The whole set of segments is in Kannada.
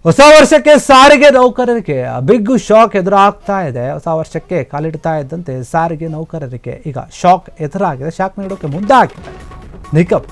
ಹೊಸ ವರ್ಷಕ್ಕೆ ಸಾರಿಗೆ ನೌಕರರಿಗೆ ಬಿಗ್ ಶಾಕ್ ಎದುರಾಗ್ತಾ ಇದೆ. ಹೊಸ ವರ್ಷಕ್ಕೆ ಕಾಲಿಡ್ತಾ ಇದ್ದಂತೆ ಸಾರಿಗೆ ನೌಕರರಿಗೆ ಈಗ ಶಾಕ್ ಎದುರಾಗಿದೆ. ಶಾಕ್ ನೀಡೋಕೆ ಮುಂದಾಗಿದೆ ನಿಗಮ್.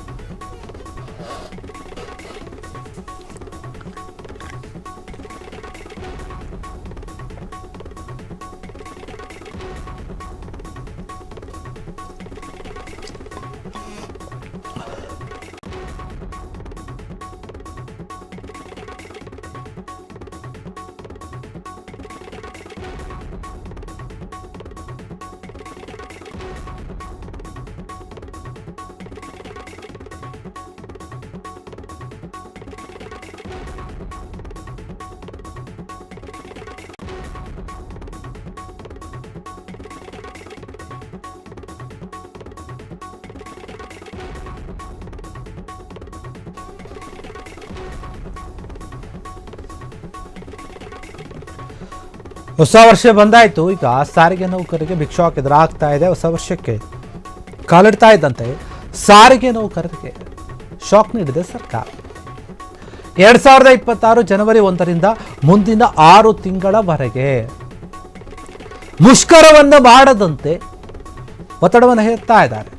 ಹೊಸ ವರ್ಷ ಬಂದಾಯಿತು. ಈಗ ಸಾರಿಗೆ ನೌಕರರಿಗೆ ಬಿಗ್ ಶಾಕ್ ಎದುರಾಗ್ತಾ ಇದೆ. ಹೊಸ ವರ್ಷಕ್ಕೆ ಕಾಲಿಡ್ತಾ ಇದ್ದಂತೆ ಸಾರಿಗೆ ನೌಕರರಿಗೆ ಶಾಕ್ ನೀಡಿದೆ ಸರ್ಕಾರ. 2026 ಜನವರಿ 1ರಿಂದ ಮುಂದಿನ 6 ತಿಂಗಳವರೆಗೆ ಮುಷ್ಕರವನ್ನು ಮಾಡದಂತೆ ಒತ್ತಡವನ್ನು ಹೇರ್ತಾ ಇದ್ದಾರೆ.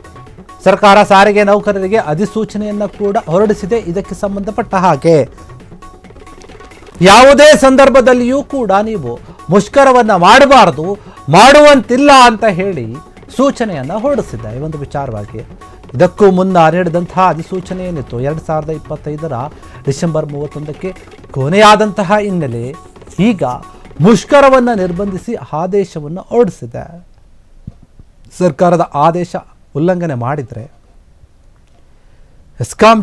ಸರ್ಕಾರ ಸಾರಿಗೆ ನೌಕರರಿಗೆ ಅಧಿಸೂಚನೆಯನ್ನು ಕೂಡ ಹೊರಡಿಸಿದೆ. ಇದಕ್ಕೆ ಸಂಬಂಧಪಟ್ಟ ಹಾಗೆ ಯಾವುದೇ ಸಂದರ್ಭದಲ್ಲಿಯೂ ಕೂಡ ನೀವು ಮುಷ್ಕರವನ್ನು ಮಾಡಬಾರದು, ಮಾಡುವಂತಿಲ್ಲ ಅಂತ ಹೇಳಿ ಸೂಚನೆಯನ್ನು ಹೊರಡಿಸಿದ್ದ. ಈ ಒಂದು ವಿಚಾರವಾಗಿ ಇದಕ್ಕೂ ಮುನ್ನ ನೀಡಿದಂತಹ ಅಧಿಸೂಚನೆ ಏನಿತ್ತು 2025 ಡಿಸೆಂಬರ್ 31ಕ್ಕೆ ಕೊನೆಯಾದಂತಹ ಹಿನ್ನೆಲೆ ಈಗ ಮುಷ್ಕರವನ್ನು ನಿರ್ಬಂಧಿಸಿ ಆದೇಶವನ್ನು ಹೊರಡಿಸಿದೆ. ಸರ್ಕಾರದ ಆದೇಶ ಉಲ್ಲಂಘನೆ ಮಾಡಿದರೆ ಎಸ್ಕಾಂ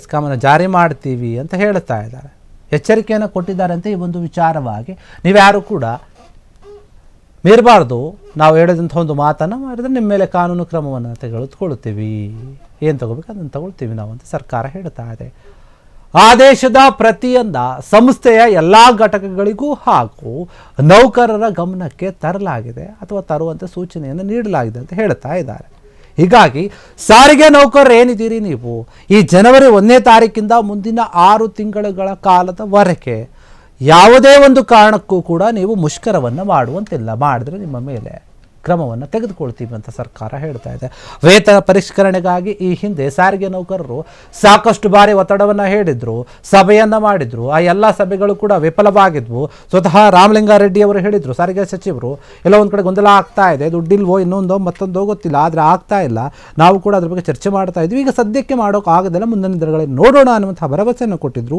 ಎಸ್ಕಾಮನ್ನು ಜಾರಿ ಮಾಡ್ತೀವಿ ಅಂತ ಹೇಳ್ತಾ ಇದ್ದಾರೆ. ಎಚ್ಚರಿಕೆಯನ್ನು ಕೊಟ್ಟಿದ್ದಾರೆ ಅಂತ ಈ ಒಂದು ವಿಚಾರವಾಗಿ ನೀವ್ಯಾರು ಕೂಡ ಮೀರಬಾರ್ದು, ನಾವು ಹೇಳಿದಂಥ ಒಂದು ಮಾತನ್ನು ಮಾಡಿದ್ರೆ ನಿಮ್ಮ ಮೇಲೆ ಕಾನೂನು ಕ್ರಮವನ್ನು ತೆಗೆದುಕೊಳ್ತೀವಿ, ಏನು ತಗೋಬೇಕು ಅದನ್ನು ತಗೊಳ್ತೀವಿ ನಾವು ಅಂತ ಸರ್ಕಾರ ಹೇಳ್ತಾ ಇದೆ. ಆದೇಶದ ಪ್ರತಿಯನ್ನ ಸಂಸ್ಥೆಯ ಎಲ್ಲ ಘಟಕಗಳಿಗೂ ಹಾಗೂ ನೌಕರರ ಗಮನಕ್ಕೆ ತರಲಾಗಿದೆ ಅಥವಾ ತರುವಂತೆ ಸೂಚನೆಯನ್ನು ನೀಡಲಾಗಿದೆ ಅಂತ ಹೇಳ್ತಾ ಇದ್ದಾರೆ. ಹೀಗಾಗಿ ಸಾರಿಗೆ ನೌಕರರು ಏನಿದ್ದೀರಿ ನೀವು, ಈ ಜನವರಿ 1ನೇ ತಾರೀಕಿಂದ ಮುಂದಿನ 6 ತಿಂಗಳುಗಳ ಕಾಲದವರೆಗೆ ಯಾವುದೇ ಒಂದು ಕಾರಣಕ್ಕೂ ಕೂಡ ನೀವು ಮುಷ್ಕರವನ್ನು ಮಾಡುವಂತಿಲ್ಲ. ಮಾಡಿದ್ರೆ ನಿಮ್ಮ ಮೇಲೆ ಕ್ರಮವನ್ನು ತೆಗೆದುಕೊಳ್ತೀವಿ ಅಂತ ಸರ್ಕಾರ ಹೇಳ್ತಾ ಇದೆ. ವೇತನ ಪರಿಷ್ಕರಣೆಗಾಗಿ ಈ ಹಿಂದೆ ಸಾರಿಗೆ ನೌಕರರು ಸಾಕಷ್ಟು ಬಾರಿ ಒತ್ತಡವನ್ನು ಹೇಳಿದ್ರು, ಸಭೆಯನ್ನು ಮಾಡಿದ್ರು. ಆ ಎಲ್ಲ ಸಭೆಗಳು ಕೂಡ ವಿಫಲವಾಗಿದ್ವು. ಸ್ವತಃ ರಾಮಲಿಂಗಾರೆಡ್ಡಿ ಅವರು ಹೇಳಿದರು, ಸಾರಿಗೆ ಸಚಿವರು, ಎಲ್ಲ ಒಂದು ಕಡೆ ಗೊಂದಲ ಆಗ್ತಾ ಇದೆ, ದುಡ್ಡಿಲ್ವೋ ಇನ್ನೊಂದೋ ಮತ್ತೊಂದೋ ಗೊತ್ತಿಲ್ಲ, ಆದರೆ ಆಗ್ತಾ ಇಲ್ಲ, ನಾವು ಕೂಡ ಅದ್ರ ಬಗ್ಗೆ ಚರ್ಚೆ ಮಾಡ್ತಾ ಇದ್ವಿ, ಈಗ ಸದ್ಯಕ್ಕೆ ಮಾಡೋಕ್ಕಾಗೋದಿಲ್ಲ, ಮುಂದಿನ ದಿನಗಳಲ್ಲಿ ನೋಡೋಣ ಅನ್ನುವಂಥ ಭರವಸೆಯನ್ನು ಕೊಟ್ಟಿದ್ರು.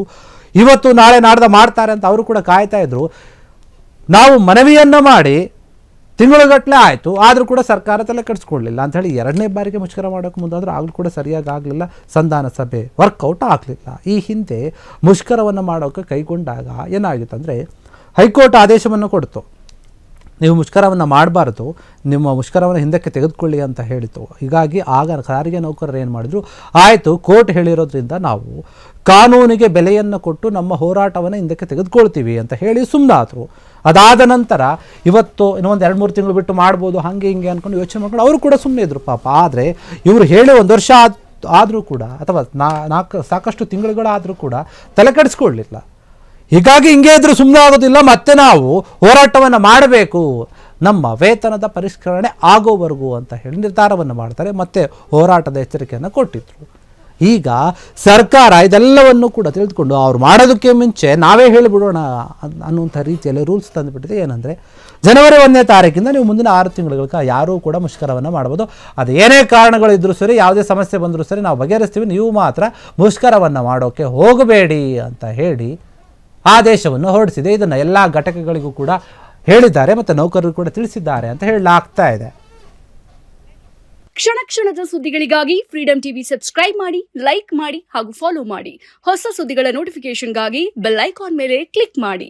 ಇವತ್ತು ನಾಳೆ ನಾಡ್ದ ಮಾಡ್ತಾರೆ ಅಂತ ಅವರು ಕೂಡ ಕಾಯ್ತಾ ಇದ್ರು. ನಾವು ಮನವಿಯನ್ನು ಮಾಡಿ ತಿಂಗಳುಗಟ್ಟಲೆ ಆಯಿತು, ಆದರೂ ಕೂಡ ಸರ್ಕಾರ ತಲೆ ಕೆಡಿಸ್ಕೊಳ್ಳಲಿಲ್ಲ ಅಂಥೇಳಿ 2ನೇ ಬಾರಿಗೆ ಮುಷ್ಕರ ಮಾಡೋಕ್ಕೆ ಮುಂದಾದರೂ ಆಗಲೂ ಕೂಡ ಸರಿಯಾಗಿ ಆಗಲಿಲ್ಲ. ಸಂಧಾನ ಸಭೆ ವರ್ಕೌಟ್ ಆಗಲಿಲ್ಲ. ಈ ಹಿಂದೆ ಮುಷ್ಕರವನ್ನು ಮಾಡೋಕ್ಕೆ ಕೈಗೊಂಡಾಗ ಏನಾಗಿತ್ತು ಅಂದರೆ ಹೈಕೋರ್ಟ್ ಆದೇಶವನ್ನು ಕೊಡ್ತು, ನೀವು ಮುಷ್ಕರವನ್ನು ಮಾಡಬಾರ್ದು, ನಿಮ್ಮ ಮುಷ್ಕರವನ್ನು ಹಿಂದಕ್ಕೆ ತೆಗೆದುಕೊಳ್ಳಿ ಅಂತ ಹೇಳಿತು. ಹೀಗಾಗಿ ಆಗ ಸಾರಿಗೆ ನೌಕರರು ಏನು ಮಾಡಿದ್ರು, ಆಯಿತು ಕೋರ್ಟ್ ಹೇಳಿರೋದ್ರಿಂದ ನಾವು ಕಾನೂನಿಗೆ ಬೆಲೆಯನ್ನು ಕೊಟ್ಟು ನಮ್ಮ ಹೋರಾಟವನ್ನು ಹಿಂದಕ್ಕೆ ತೆಗೆದುಕೊಳ್ತೀವಿ ಅಂತ ಹೇಳಿ ಸುಮ್ಮನಾದರು. ಅದಾದ ನಂತರ ಇವತ್ತು ಇನ್ನೊಂದು 2-3 ತಿಂಗಳು ಬಿಟ್ಟು ಮಾಡ್ಬೋದು ಹಾಗೆ ಹಿಂಗೆ ಅಂದ್ಕೊಂಡು ಯೋಚನೆ ಮಾಡ್ಕೊಂಡು ಅವರು ಕೂಡ ಸುಮ್ಮನೆ ಇದ್ರು ಪಾಪ. ಆದರೆ ಇವರು ಹೇಳಿ 1 ವರ್ಷ ಆದರೂ ಕೂಡ ಅಥವಾ ಸಾಕಷ್ಟು ತಿಂಗಳುಗಳಾದರೂ ಕೂಡ ತಲೆ ಕೆಡಿಸ್ಕೊಳ್ಳಲಿಲ್ಲ. ಹೀಗಾಗಿ ಹಿಂಗೆ ಇದ್ರೂ ಸುಮ್ಮನೆ ಆಗೋದಿಲ್ಲ, ಮತ್ತೆ ನಾವು ಹೋರಾಟವನ್ನು ಮಾಡಬೇಕು, ನಮ್ಮ ವೇತನದ ಪರಿಷ್ಕರಣೆ ಆಗೋವರೆಗೂ ಅಂತ ಹೇಳಿ ನಿರ್ಧಾರವನ್ನು ಮಾಡ್ತಾರೆ. ಮತ್ತೆ ಹೋರಾಟದ ಎಚ್ಚರಿಕೆಯನ್ನು ಕೊಟ್ಟಿದ್ರು. ಈಗ ಸರ್ಕಾರ ಇದೆಲ್ಲವನ್ನು ಕೂಡ ತಿಳಿದುಕೊಂಡು ಅವ್ರು ಮಾಡೋದಕ್ಕೆ ಮುಂಚೆ ನಾವೇ ಹೇಳಿಬಿಡೋಣ ಅನ್ನುವಂಥ ರೀತಿಯಲ್ಲಿ ರೂಲ್ಸ್ ತಂದುಬಿಟ್ಟಿದೆ. ಏನಂದರೆ ಜನವರಿ 1ನೇ ತಾರೀಕಿಂದ ನೀವು ಮುಂದಿನ 6 ತಿಂಗಳ ಯಾರೂ ಕೂಡ ಮುಷ್ಕರವನ್ನು ಮಾಡ್ಬೋದು. ಅದು ಏನೇ ಕಾರಣಗಳಿದ್ರೂ ಸರಿ, ಯಾವುದೇ ಸಮಸ್ಯೆ ಬಂದರೂ ಸರಿ ನಾವು ಬಗೆಹರಿಸ್ತೀವಿ, ನೀವು ಮಾತ್ರ ಮುಷ್ಕರವನ್ನು ಮಾಡೋಕ್ಕೆ ಹೋಗಬೇಡಿ ಅಂತ ಹೇಳಿ ಆದೇಶವನ್ನು ಹೊರಡಿಸಿದೆ. ಇದನ್ನು ಎಲ್ಲ ಘಟಕಗಳಿಗೂ ಕೂಡ ಹೇಳಿದ್ದಾರೆ ಮತ್ತು ನೌಕರರು ಕೂಡ ತಿಳಿಸಿದ್ದಾರೆ ಅಂತ ಹೇಳಲಾಗ್ತಾ ಇದೆ. ಕ್ಷಣ ಕ್ಷಣದ ಸುದ್ದಿಗಳಿಗಾಗಿ ಫ್ರೀಡಂ ಟಿವಿ ಸಬ್ಸ್ಕ್ರೈಬ್ ಮಾಡಿ, ಲೈಕ್ ಮಾಡಿ ಹಾಗೂ ಫಾಲೋ ಮಾಡಿ. ಹೊಸ ಸುದ್ದಿಗಳ ನೋಟಿಫಿಕೇಶನ್ಗಾಗಿ ಬೆಲ್ ಐಕಾನ್ ಮೇಲೆ ಕ್ಲಿಕ್ ಮಾಡಿ.